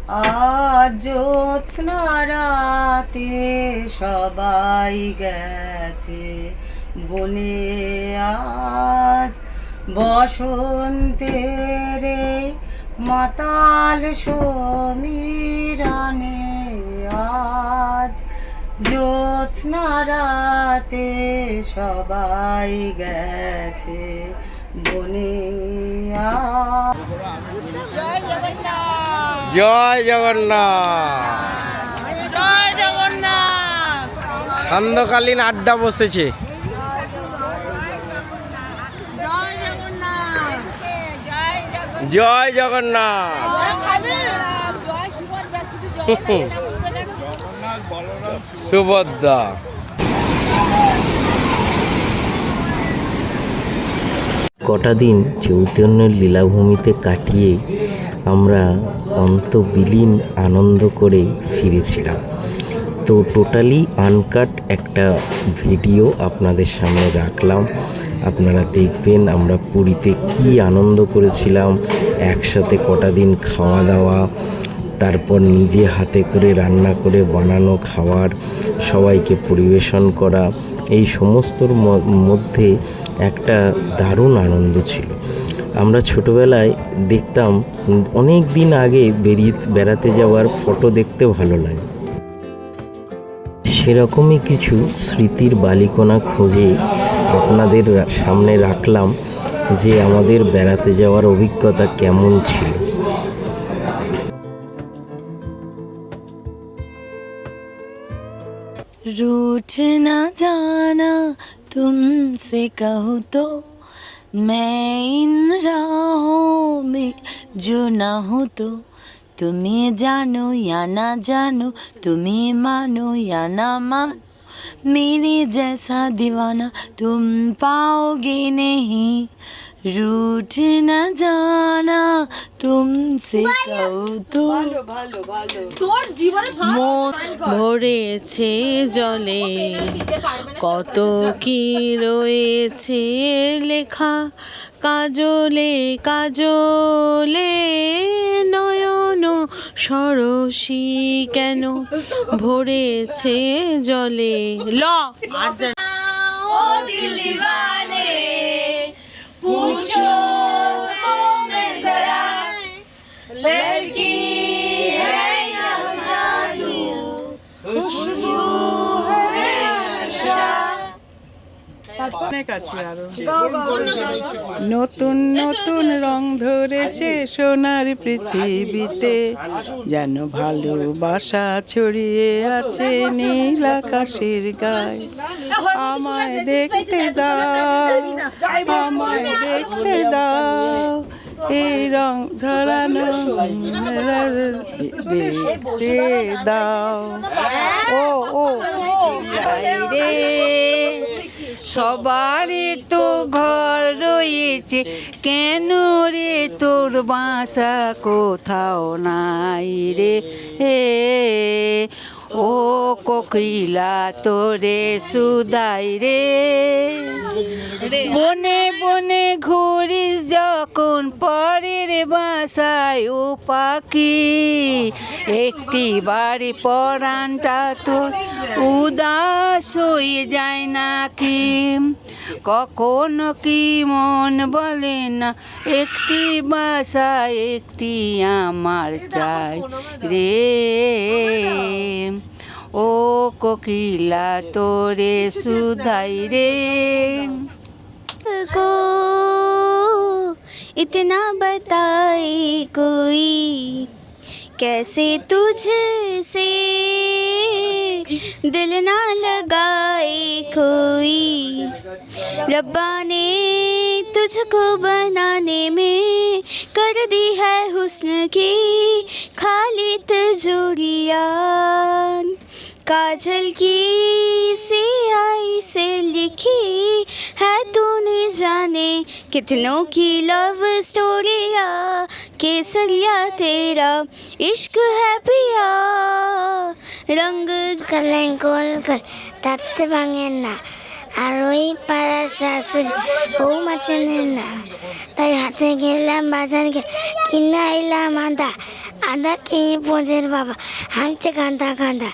আজ জ্যোৎস্না রাতে সবাই গেছে বনে, আজ বসন্তের মাতাল সমীরণে, আজ জ্যোৎস্না রাতে সবাই গেছে বনে। জয় জগন্নাথ, জয় জগন্নাথ। সান্ধ্যকালীন আড্ডা বসেছে। জয় জগন্নাথ। সুভদ্রা। কটা দিন চৈতন্যের লীলাভূমিতে কাটিয়ে আমরা অন্তবিলীন আনন্দ করে ফিরেছিলাম। তো টোটালি আনকাট একটা ভিডিও আপনাদের সামনে রাখলাম, আপনারা দেখবেন আমরা পুরীতে কি আনন্দ করেছিলাম, একসাথে কটা দিন খাওয়া দাওয়া, তারপর নিজে হাতে করে রান্না করে বানানো খাবার সবাইকে পরিবেশন করা, এই সমস্তর মধ্যে একটা দারুণ আনন্দ ছিল। আমরা ছোটোবেলায় দেখতাম, অনেক দিন আগে বেড়াতে যাওয়ার ফটো দেখতে ভালো লাগে, সেরকমই কিছু স্মৃতির বালিকণা খুঁজে আপনাদের সামনে রাখলাম যে আমাদের বেড়াতে যাওয়ার অভিজ্ঞতা কেমন ছিল। रूठ न जाना तुमसे कहूँ तो मैं इन राहों में जो ना हूँ, तो तुम्हें जानो या ना जानो, तुम्हें मानो या ना मानो, मेरे जैसा दीवाना तुम पाओगे नहीं। रूठ न जाना तुमसे कहूँ तो মন ভরেছে জলে, কত কি রয়েছে লেখা, কাজলে কাজলে নয়ন সরসী কেন ভরেছে জলে। ল ও দিল্লি वाले पूछो तो मैं जरा, लड़की है या जादू, खुशबू है नशा। নতুন নতুন রং ধরেছে সোনার পৃথিবীতে, যেন ভালোবাসা ছড়িয়ে আছে নীল আকাশের গায়ে। আমায় দেখতে দাও, আমায় দেখতে দাও, এই রং ঝরানো দেখতে দাও। ও ও রে সবারই তো ঘর রয়েছে, কেন রে তোর বাসা কোথাও নাই রে। ও কোকিলা তোরে সুদাই রে, বনে বনে ঘুরিস যখন পরের বাসায় ও পাখি, একটি বাড়ি পরানটা তোর উদাস হয়ে যায় নাকি, কখনো কি মন বলে না একটি বাসা একটি আমার চাই রে। ও কোকিলা তোরে সুধাই রে। को इतना बताए कोई, कैसे तुझसे दिल ना लगाए कोई, रब्बा ने तुझको बनाने में कर दी है हुस्न की खाली तिजोरियां, काजल की सियाही से लिखी है तूने जाने कितनों की लव स्टोरिया, केसरिया तेरा इश्क है पिया, रंग कलें गोल कर तत्ते भांगे ना, আর ওই পাড়ার শাশুড়ি বৌমা চেনে না, তাই হাতে গেলাম বাজার কিনে এলাম আদা, আদা খেয়ে বোধের বাবা হাঁটছে কাঁদা কাঁদা,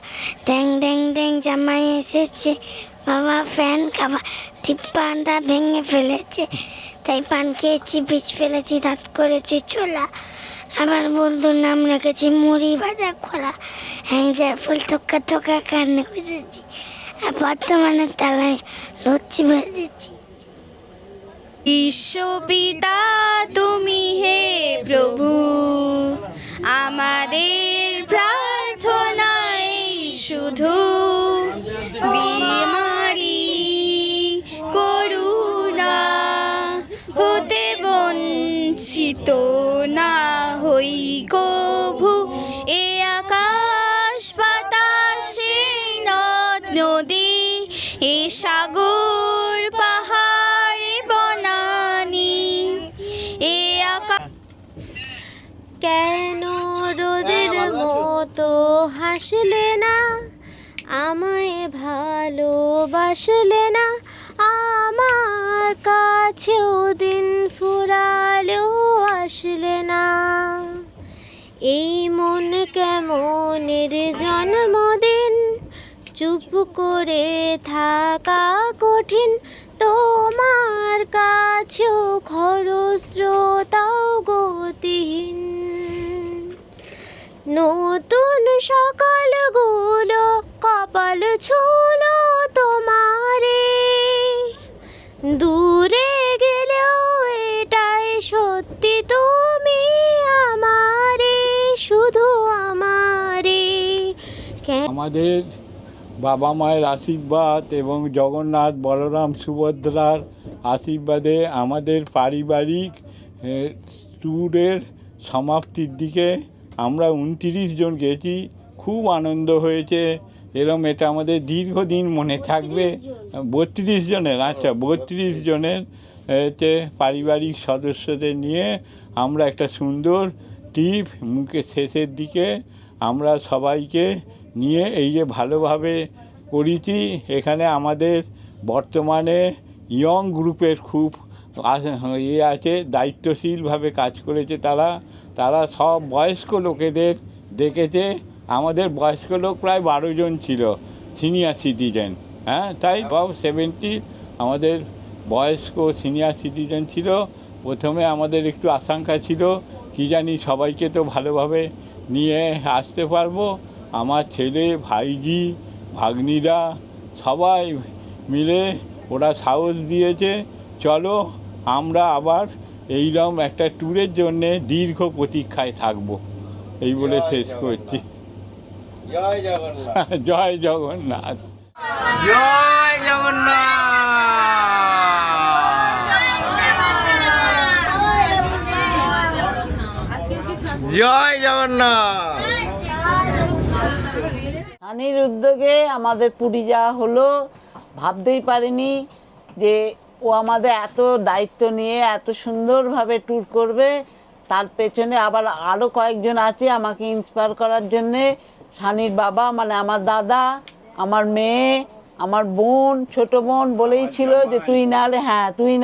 ড্যাং ড্যাং ড্যাং জামাই এসেছে, বাবা ফ্যান খাবা, টিপ্পানটা ভেঙে ফেলেছে, তাই পান খেয়েছি, বীজ ফেলেছি, দাঁত করেছি ছোলা, আমার বন্ধুর নাম রেখেছি মুড়ি ভাজা খোলা, হ্যাংজার ফুল থোকা থোকা কান্নে খুঁজেছি, আর বর্তমানে তালায় লুচি ভেজেছি। বিশ্বপিতা তুমি হে প্রভু, আমাদের প্রার্থনাই শুধু বিমারি করুণা হতে বঞ্চিত না হই কভু, এ আকাশ বাতাসে নদ নদী, এ সাগর পাহাড়ে বনানি, এ আকাশ। কেন রোদের মতো হাসলে না, আমায় ভালোবাসলে না, আমার কাছেও দিন ফুরালেও আসলে না, এই মন কেমনের জন্মদিন, চুপ করে থাকা কঠিন, তোমার কাছেও খরস্রোতাও গতিহীন, নতুন সকালগুলো কপাল ছুলো তোমারে, দূরে গেলেও এটাই সত্যি তুমি আমারে, শুধু আমারে। আমাদের বাবা মায়ের আশীর্বাদ এবং জগন্নাথ বলরাম সুভদ্রার আশীর্বাদে আমাদের পারিবারিক ট্যুরের সমাপ্তির দিকে আমরা 29 জন গেছি, খুব আনন্দ হয়েছে। এটা আমাদের দীর্ঘদিন মনে থাকবে। 32 জনের, আচ্ছা 32 জনের পারিবারিক সদস্যদের নিয়ে আমরা একটা সুন্দর ট্রিপ শেষের দিকে আমরা সবাইকে নিয়ে এই যে ভালোভাবে করেছি। এখানে আমাদের বর্তমানে ইয়ং গ্রুপের খুব আছে, দায়িত্বশীলভাবে কাজ করেছে তারা সব বয়স্ক লোকেদের দেখেছে। আমাদের বয়স্ক লোক প্রায় 12 জন ছিল, সিনিয়র সিটিজেন, হ্যাঁ তাই 70 আমাদের বয়স্ক সিনিয়র সিটিজেন ছিল। প্রথমে আমাদের একটু আশঙ্কা ছিল, কি জানি সবাইকে তো ভালোভাবে নিয়ে আসতে পারবো। আমার ছেলে, ভাইজি, ভাগ্নিরা সবাই মিলে ওরা সাহস দিয়েছে, চলো আমরা আবার এইরকম একটা ট্যুরের জন্যে দীর্ঘ প্রতীক্ষায় থাকবো, এই বলে শেষ করছি। জয় জগন্নাথ। জয় জগন্নাথ। জয় জগন্নাথ। জয় জগন্নাথ। সানির উদ্যোগে আমাদের পুরী যাওয়া হলো। ভাবতেই পারিনি যে ও আমাদের এত দায়িত্ব নিয়ে এত সুন্দরভাবে ট্যুর করবে। তার পেছনে আবার আরও কয়েকজন আছে আমাকে ইন্সপায়ার করার জন্যে। সানির বাবা মানে আমার দাদা, আমার মেয়ে, আমার বোন, ছোট বোন বলেই ছিল যে তুই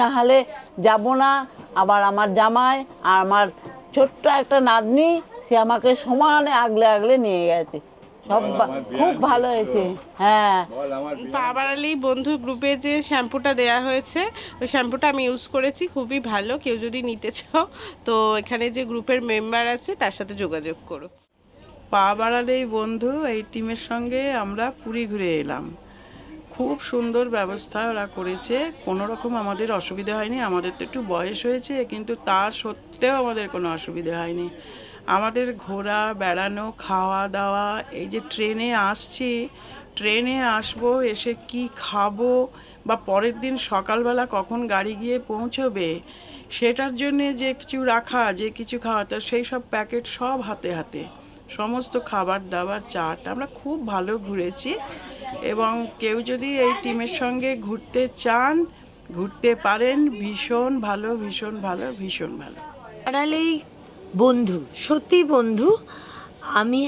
না হলে যাবো না। আবার আমার জামাই আর আমার ছোট্ট একটা নাতনি, সে আমাকে সমানে আগলে আগলে নিয়ে গেছে। সব খুব ভালো হয়েছে। হ্যাঁ, পাড়ালি বন্ধু গ্রুপে যে শ্যাম্পুটা দেয়া হয়েছে, ওই শ্যাম্পুটা আমি ইউজ করেছি, খুবই ভালো। কেউ যদি নিতে চাও তো এখানে যে গ্রুপের মেম্বার আছে তার সাথে যোগাযোগ করো। পা বাড়ালে বন্ধু এই টিমের সঙ্গে আমরা পুরী ঘুরে এলাম। খুব সুন্দর ব্যবস্থা ওরা করেছে, কোনো রকম আমাদের অসুবিধা হয়নি। আমাদের তো একটু বয়স হয়েছে, কিন্তু তার সত্ত্বেও আমাদের কোনো অসুবিধা হয়নি। আমাদের ঘোরা, বেড়ানো, খাওয়া দাওয়া, এই যে ট্রেনে আসবো, এসে কি খাবো বা পরের দিন সকালবেলা কখন গাড়ি গিয়ে পৌঁছবে সেটার জন্যে যে কিছু রাখা, যে কিছু খাওয়া, তো সেই সব প্যাকেট সব হাতে হাতে সমস্ত খাবার দাবার, চাট, আমরা খুব ভালো ঘুরেছি। এবং কেউ যদি এই টিমের সঙ্গে ঘুরতে চান, ঘুরতে পারেন। ভীষণ ভালো, ভীষণ ভালো, ভীষণ ভালো। পাড়ালেই বন্ধু, সত্যি বন্ধু। আমি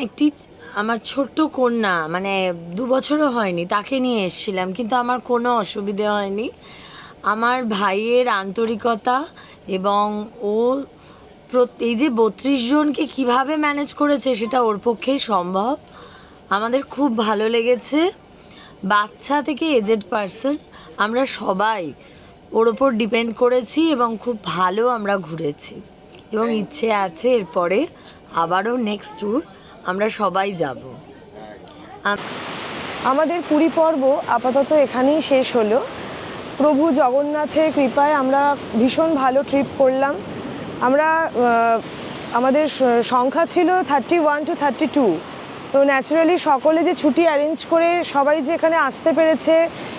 আমার ছোট্ট কন্যা, মানে 2 বছরও হয়নি, তাকে নিয়ে এসেছিলাম, কিন্তু আমার কোনো অসুবিধে হয়নি। আমার ভাইয়ের আন্তরিকতা এবং ও এই যে 32 জনকে কিভাবে ম্যানেজ করেছে সেটা ওর পক্ষেই সম্ভব। আমাদের খুব ভালো লেগেছে, বাচ্চা থেকে এজেড পার্সন আমরা সবাই ওর ওপর ডিপেন্ড করেছি এবং খুব ভালো আমরা ঘুরেছি এবং ইচ্ছে আছে এরপরে আবারও নেক্সট ট্যুর আমরা সবাই যাব। আমাদের পুরী পর্ব আপাতত এখানেই শেষ হলো। প্রভু জগন্নাথের কৃপায় আমরা ভীষণ ভালো ট্রিপ করলাম। আমরা আমাদের সংখ্যা ছিল 31 to 32। তো ন্যাচারালি সকলে যে ছুটি অ্যারেঞ্জ করে সবাই যে এখানে আসতে পেরেছে,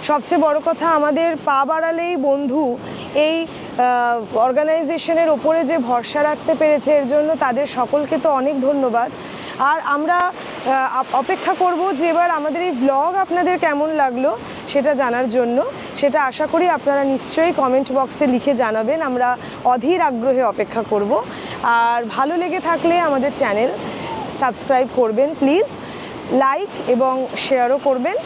সবচেয়ে বড় কথা আমাদের পা বাড়ালেই বন্ধু এই অর্গানাইজেশনের ওপরে যে ভরসা রাখতে পেরেছে, এর জন্য তাদের সকলকে তো অনেক ধন্যবাদ। আর আমরা অপেক্ষা করব যে এবার আমাদের এই ব্লগ আপনাদের কেমন লাগলো সেটা জানার জন্য। সেটা আশা করি আপনারা নিশ্চয়ই কমেন্ট বক্সে লিখে জানাবেন, আমরা অধীর আগ্রহে অপেক্ষা করব। আর ভালো লেগে থাকলে আমাদের চ্যানেল সাবস্ক্রাইব করবেন প্লিজ, লাইক এবং শেয়ারও করবেন।